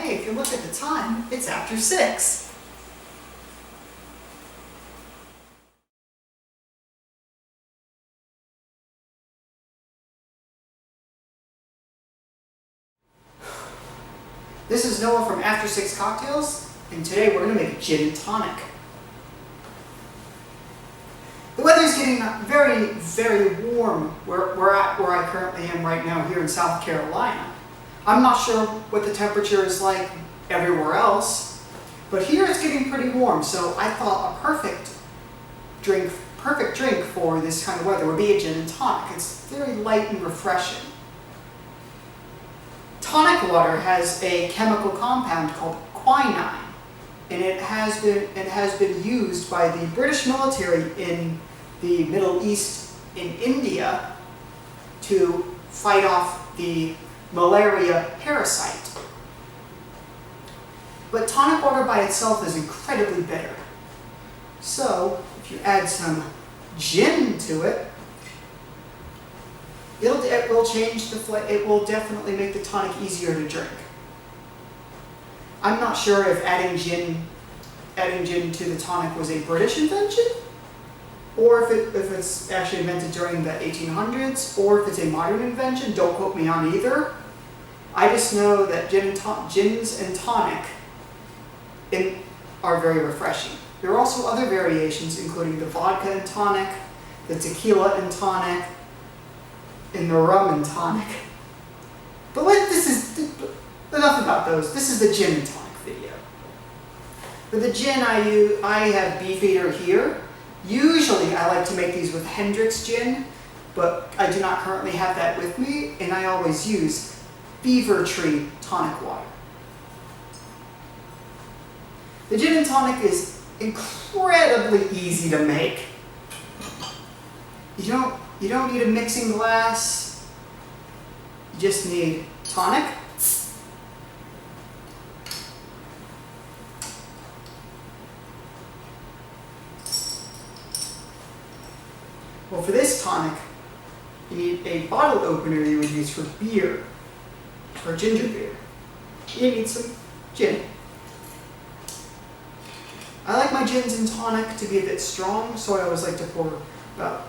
hey, if you look at the time, it's after 6. This is Noah from After 6 Cocktails, and today we're going to make a gin and tonic. The weather's getting very, very warm where I currently am right now here in South Carolina. I'm not sure what the temperature is like everywhere else, but here it's getting pretty warm, so I thought a perfect drink for this kind of weather would be a gin and tonic. It's very light and refreshing. Tonic water has a chemical compound called quinine, and it has been used by the British military in the Middle East, in India, to fight off the malaria parasite. But tonic water by itself is incredibly bitter. So if you add some gin to it, it will change the flavor. It will definitely make the tonic easier to drink. I'm not sure if adding gin to the tonic was a British invention, or if it's actually invented during the 1800s, or if it's a modern invention. Don't quote me on either. I just know that gins and tonic are very refreshing. There are also other variations, including the vodka and tonic, the tequila and tonic, and the rum and tonic. But enough about those. This is the gin and tonic video. For the gin, I have Beefeater here. Usually I like to make these with Hendrick's gin, but I do not currently have that with me, and I always use Beaver Tree tonic water. The gin and tonic is incredibly easy to make. You don't need a mixing glass. You just need tonic, well, for this tonic, you need a bottle opener you would use for beer, or ginger beer. You need some gin. I like my gins and tonic to be a bit strong, so I always like to pour about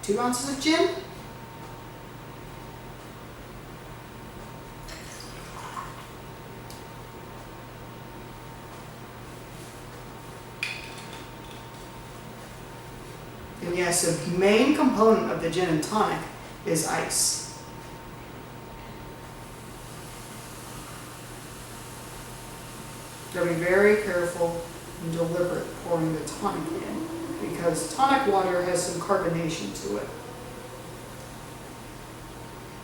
2 ounces of gin. And yes, a main component of the gin and tonic is ice. Gotta be very careful and deliberate pouring the tonic in, because tonic water has some carbonation to it.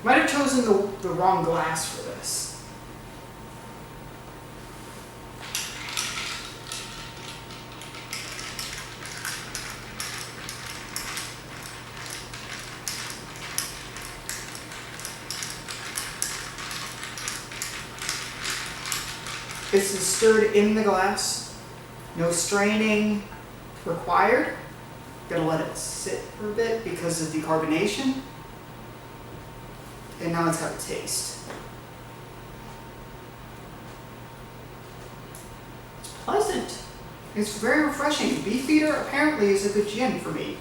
Might have chosen the wrong glass for this. This is stirred in the glass. No straining required. Gotta let it sit for a bit because of the carbonation. And now it's got a taste. It's pleasant. It's very refreshing. Beefeater apparently is a good gin for me.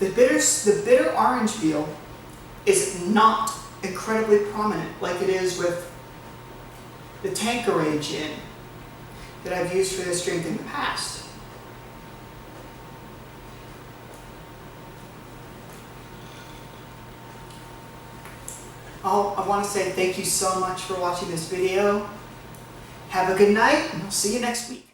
The bitter orange peel is not incredibly prominent like it is with the Tanqueray gin that I've used for this drink in the past. I want to say thank you so much for watching this video. Have a good night, and I'll see you next week.